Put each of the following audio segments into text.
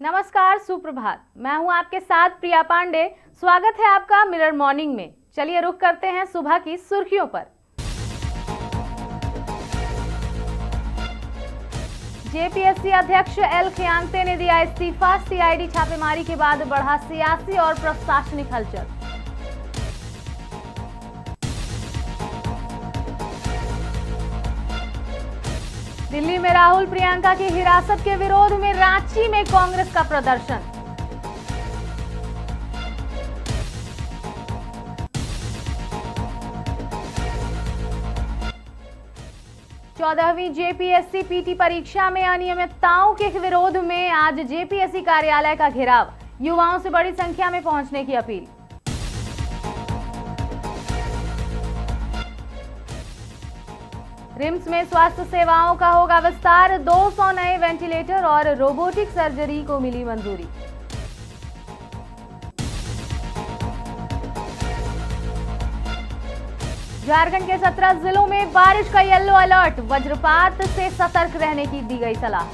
नमस्कार, सुप्रभात। मैं हूं आपके साथ प्रिया पांडे। स्वागत है आपका मिरर मॉर्निंग में। चलिए रुक करते हैं सुबह की सुर्खियों पर। जेपीएससी अध्यक्ष एल खियांगते ने दिया इस्तीफा। सीआईडी छापेमारी के बाद बढ़ा सियासी और प्रशासनिक हलचल। दिल्ली में राहुल प्रियंका की हिरासत के विरोध में रांची में कांग्रेस का प्रदर्शन। चौदहवीं जेपीएससी पीटी परीक्षा में अनियमितताओं के विरोध में आज जेपीएससी कार्यालय का घेराव। युवाओं से बड़ी संख्या में पहुंचने की अपील। रिम्स में स्वास्थ्य सेवाओं का होगा विस्तार। 200 नए वेंटिलेटर और रोबोटिक सर्जरी को मिली मंजूरी। झारखंड के 17 जिलों में बारिश का येलो अलर्ट। वज्रपात से सतर्क रहने की दी गई सलाह।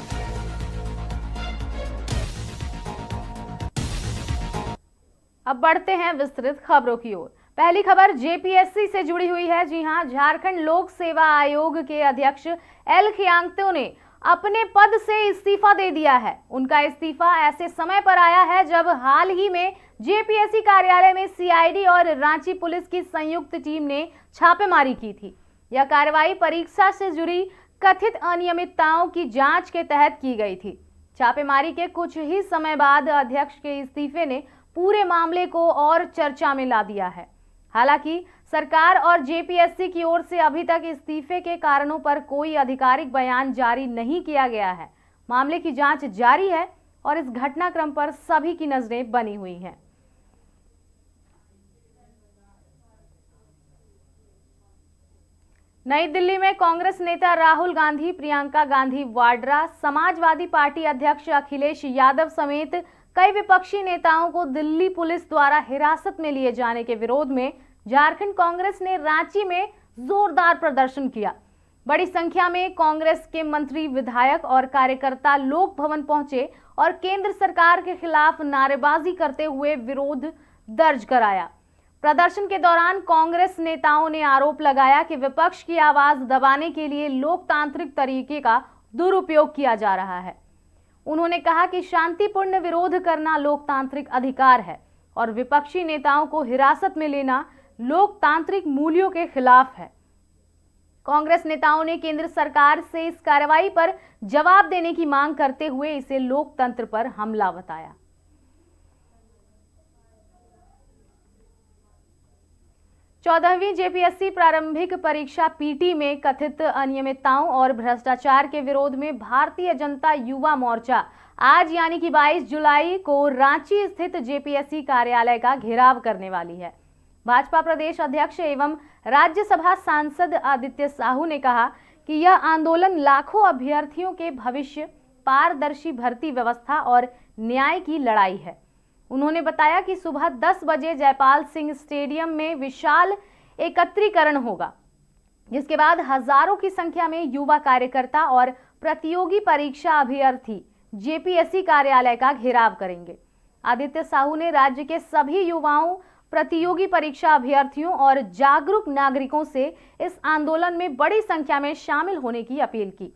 अब बढ़ते हैं विस्तृत खबरों की ओर। पहली खबर जेपीएससी से जुड़ी हुई है। जी हां, झारखंड लोक सेवा आयोग के अध्यक्ष एल खियांगते ने अपने पद से इस्तीफा दे दिया है। उनका इस्तीफा ऐसे समय पर आया है जब हाल ही में जेपीएससी कार्यालय में सीआईडी और रांची पुलिस की संयुक्त टीम ने छापेमारी की थी। यह कार्रवाई परीक्षा से जुड़ी कथित अनियमितताओं की जांच के तहत की गई थी। छापेमारी के कुछ ही समय बाद अध्यक्ष के इस्तीफे ने पूरे मामले को और चर्चा में ला दिया है। हालांकि सरकार और जेपीएससी की ओर से अभी तक इस्तीफे के कारणों पर कोई आधिकारिक बयान जारी नहीं किया गया है। मामले की जांच जारी है और इस घटनाक्रम पर सभी की नजरें बनी हुई हैं। नई दिल्ली में कांग्रेस नेता राहुल गांधी, प्रियंका गांधी वाड्रा, समाजवादी पार्टी अध्यक्ष अखिलेश यादव समेत कई विपक्षी नेताओं को दिल्ली पुलिस द्वारा हिरासत में लिए जाने के विरोध में झारखंड कांग्रेस ने रांची में जोरदार प्रदर्शन किया। बड़ी संख्या में कांग्रेस के मंत्री, विधायक और कार्यकर्ता लोक भवन पहुंचे और केंद्र सरकार के खिलाफ नारेबाजी करते हुए विरोध दर्ज कराया। प्रदर्शन के दौरान कांग्रेस नेताओं ने आरोप लगाया कि विपक्ष की आवाज दबाने के लिए लोकतांत्रिक तरीके का दुरुपयोग किया जा रहा है। उन्होंने कहा कि शांतिपूर्ण विरोध करना लोकतांत्रिक अधिकार है और विपक्षी नेताओं को हिरासत में लेना लोकतांत्रिक मूल्यों के खिलाफ है। कांग्रेस नेताओं ने केंद्र सरकार से इस कार्रवाई पर जवाब देने की मांग करते हुए इसे लोकतंत्र पर हमला बताया। चौदहवीं जेपीएससी प्रारंभिक परीक्षा पीटी में कथित अनियमितताओं और भ्रष्टाचार के विरोध में भारतीय जनता युवा मोर्चा आज यानी कि 22 जुलाई को रांची स्थित जेपीएससी कार्यालय का घेराव करने वाली है। भाजपा प्रदेश अध्यक्ष एवं राज्यसभा सांसद आदित्य साहू ने कहा कि यह आंदोलन लाखों अभ्यर्थियों के भविष्य, पारदर्शी भर्ती व्यवस्था और न्याय की लड़ाई है। उन्होंने बताया कि सुबह 10 बजे जयपाल सिंह स्टेडियम में विशाल एकत्रीकरण होगा, जिसके बाद हजारों की संख्या में युवा कार्यकर्ता और प्रतियोगी परीक्षा अभ्यर्थी जेपीएससी कार्यालय का घेराव करेंगे। आदित्य साहू ने राज्य के सभी युवाओं, प्रतियोगी परीक्षा अभ्यर्थियों और जागरूक नागरिकों से इस आंदोलन में बड़ी संख्या में शामिल होने की अपील की।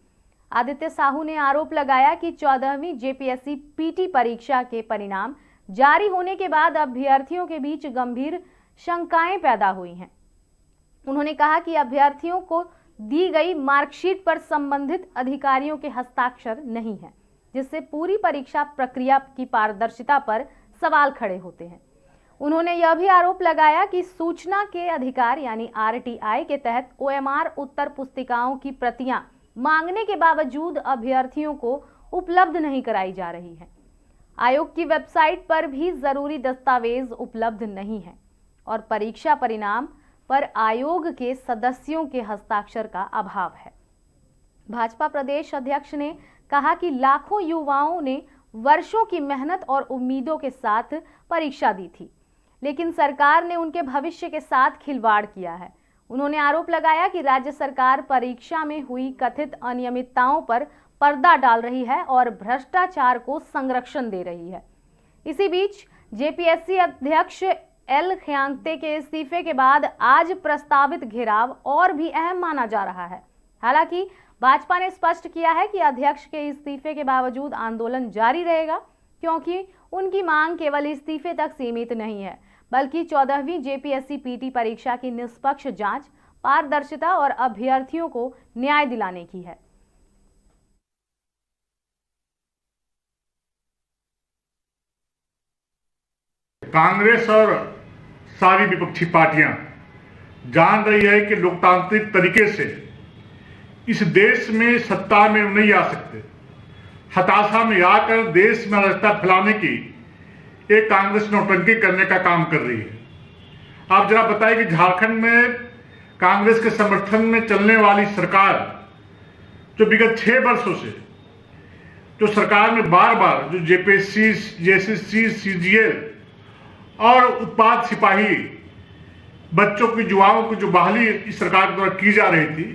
आदित्य साहू ने आरोप लगाया कि 14वीं जेपीएससी पीटी परीक्षा के परिणाम जारी होने के बाद अभ्यर्थियों के बीच गंभीर शंकाएं पैदा हुई हैं। उन्होंने कहा कि अभ्यर्थियों को दी गई मार्कशीट पर संबंधित अधिकारियों के हस्ताक्षर नहीं है, जिससे पूरी परीक्षा प्रक्रिया की पारदर्शिता पर सवाल खड़े होते हैं। उन्होंने यह भी आरोप लगाया कि सूचना के अधिकार यानी आरटीआई के तहत ओएमआर उत्तर पुस्तिकाओं की प्रतियां मांगने के बावजूद अभ्यर्थियों को उपलब्ध नहीं कराई जा रही है। आयोग की वेबसाइट पर भी जरूरी दस्तावेज उपलब्ध नहीं है और परीक्षा परिणाम पर आयोग के सदस्यों के हस्ताक्षर का अभाव है। भाजपा प्रदेश अध्यक्ष ने कहा कि लाखों युवाओं ने वर्षों की मेहनत और उम्मीदों के साथ परीक्षा दी थी, लेकिन सरकार ने उनके भविष्य के साथ खिलवाड़ किया है। उन्होंने आरोप लगाया कि राज्य सरकार परीक्षा में हुई कथित अनियमितताओं पर पर्दा डाल रही है और भ्रष्टाचार को संरक्षण दे रही है। इसी बीच जेपीएससी अध्यक्ष एल खियांगते के इस्तीफे के बाद आज प्रस्तावित घेराव और भी अहम माना जा रहा है। हालांकि भाजपा ने स्पष्ट किया है कि अध्यक्ष के इस्तीफे के बावजूद आंदोलन जारी रहेगा, क्योंकि उनकी मांग केवल इस्तीफे तक सीमित नहीं है, बल्कि 14वीं जेपीएससी पीटी परीक्षा की निष्पक्ष जांच, पारदर्शिता और अभ्यर्थियों को न्याय दिलाने की है। कांग्रेस और सारी विपक्षी पार्टियां जान रही है कि लोकतांत्रिक तरीके से इस देश में सत्ता में नहीं आ सकते। हताशा में आकर देश में अराजकता फैलाने की एक कांग्रेस नौटंकी करने का काम कर रही है। आप जरा बताइए कि झारखंड में कांग्रेस के समर्थन में चलने वाली सरकार जो विगत 6 वर्षों से जो सरकार में बार बार जो जेपीएससी, जेएसएससी, सीजीएल और उत्पाद सिपाही बच्चों की, युवाओं की जो बहाली इस सरकार द्वारा की जा रही थी,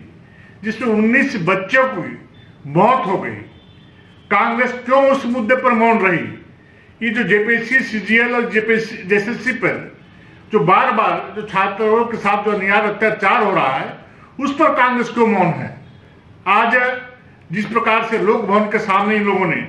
जिसमें 19 बच्चों की मौत हो गई, कांग्रेस क्यों उस मुद्दे पर मौन रही? ये जो जेपीएससी, सीजीएल और जेएसएससी पर जो बार बार जो छात्रों के साथ जो अन्याय अत्याचार हो रहा है, उस पर कांग्रेस क्यों मौन है? आज जिस प्रकार से लोक भवन के सामने इन लोगों ने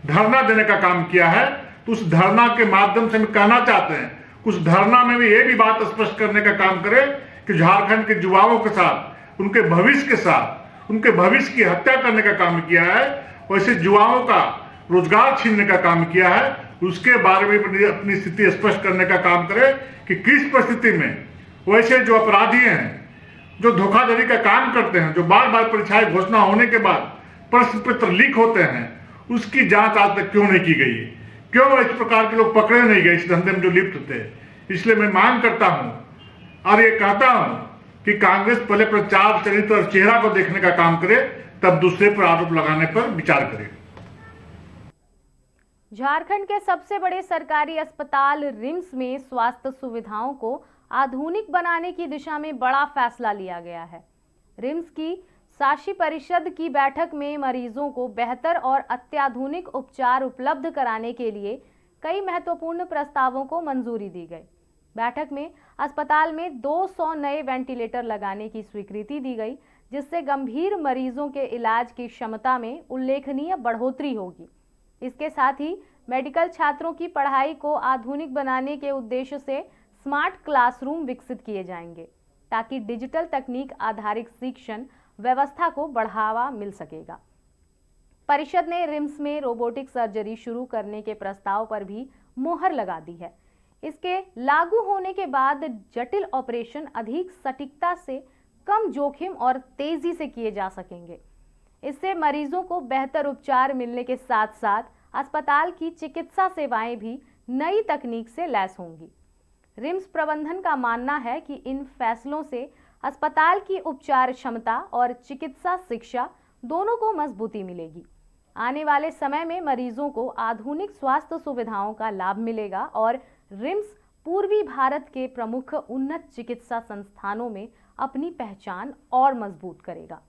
धरना देने का काम किया है, तो उस धरना के माध्यम से हम कहना चाहते हैं, उस धरना में भी ये भी बात स्पष्ट करने का काम करें कि झारखंड के युवाओं के साथ, उनके भविष्य के साथ, उनके भविष्य की हत्या करने का काम किया है, वैसे युवाओं का रोजगार छीनने का काम किया है, उसके बारे में अपनी स्थिति स्पष्ट करने का काम करें कि किस परिस्थिति में वैसे जो अपराधी हैं, जो धोखाधड़ी का काम करते हैं, जो बार बार परीक्षाएं घोषणा होने के बाद प्रश्न पत्र लीक होते हैं, उसकी जांच आज तक क्यों नहीं की गई? क्यों इस प्रकार के लोग पकड़े नहीं गए इस धंधे में जो लिप्त थे? इसलिए मैं मांग करता हूं और ये कहता हूं कि कांग्रेस पहले प्रचार, चरित्र और चेहरा को देखने का काम करे, तब दूसरे पर आरोप लगाने पर विचार करे। झारखंड के सबसे बड़े सरकारी अस्पताल रिम्स में स्वास्थ्य सुविधाओं को आधुनिक बनाने की दिशा में बड़ा फैसला लिया गया है। रिम्स की शासी परिषद की बैठक में मरीजों को बेहतर और अत्याधुनिक उपचार उपलब्ध कराने के लिए कई महत्वपूर्ण प्रस्तावों को मंजूरी दी गई। बैठक में अस्पताल में 200 नए वेंटिलेटर लगाने की स्वीकृति दी गई, जिससे गंभीर मरीजों के इलाज की क्षमता में उल्लेखनीय बढ़ोतरी होगी। इसके साथ ही मेडिकल छात्रों की पढ़ाई को आधुनिक बनाने के उद्देश्य से स्मार्ट क्लासरूम विकसित किए जाएंगे, ताकि डिजिटल तकनीक आधारित शिक्षण व्यवस्था को बढ़ावा मिल सकेगा। परिषद ने रिम्स में रोबोटिक सर्जरी शुरू करने के प्रस्ताव पर भी मुहर लगा दी है। इसके लागू होने के बाद जटिल ऑपरेशन अधिक सटीकता से, कम जोखिम और तेजी से किए जा सकेंगे। इससे मरीजों को बेहतर उपचार मिलने के साथ साथ अस्पताल की चिकित्सा सेवाएं भी नई तकनीक से लैस होंगी। रिम्स प्रबंधन का मानना है कि इन फैसलों से अस्पताल की उपचार क्षमता और चिकित्सा शिक्षा दोनों को मजबूती मिलेगी। आने वाले समय में मरीजों को आधुनिक स्वास्थ्य सुविधाओं का लाभ मिलेगा और रिम्स पूर्वी भारत के प्रमुख उन्नत चिकित्सा संस्थानों में अपनी पहचान और मजबूत करेगा।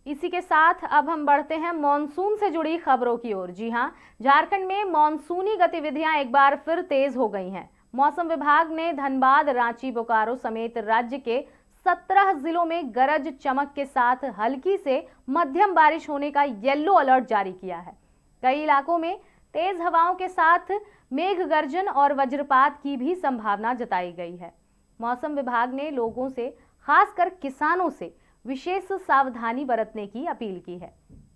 इसी के साथ अब हम बढ़ते हैं मॉनसून से जुड़ी खबरों की ओर। जी हां, झारखंड में मॉनसूनी गतिविधियां एक बार फिर तेज हो गई हैं। मौसम विभाग ने धनबाद, रांची, बोकारो समेत राज्य के 17 जिलों में गरज चमक के साथ हल्की से मध्यम बारिश होने का येलो अलर्ट जारी किया है। कई इलाकों में तेज हवाओं के साथ मेघ गर्जन और वज्रपात की भी संभावना जताई गई है। मौसम विभाग ने लोगों से, खासकर किसानों से विशेष सावधानी बरतने की अपील की है।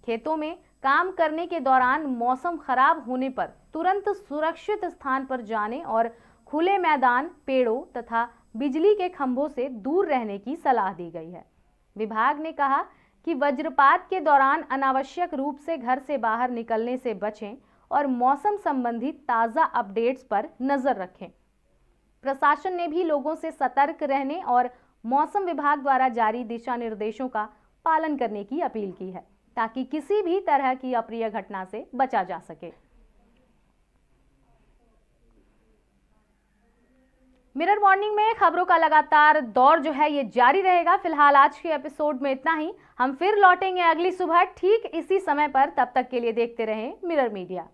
खेतों में काम करने के दौरान मौसम खराब होने पर तुरंत सुरक्षित स्थान पर जाने और खुले मैदान, पेड़ों तथा बिजली के खंभों से दूर रहने की सलाह दी गई है। विभाग ने कहा कि वज्रपात के दौरान अनावश्यक रूप से घर से बाहर निकलने से बचें और मौसम संबंधी ताज़ा अपडेट्स पर नजर रखें। प्रशासन ने भी लोगों से सतर्क रहने और मौसम विभाग द्वारा जारी दिशा निर्देशों का पालन करने की अपील की है, ताकि किसी भी तरह की अप्रिय घटना से बचा जा सके। मिरर मॉर्निंग में खबरों का लगातार दौर जो है ये जारी रहेगा। फिलहाल आज के एपिसोड में इतना ही। हम फिर लौटेंगे अगली सुबह ठीक इसी समय पर। तब तक के लिए देखते रहें मिरर मीडिया।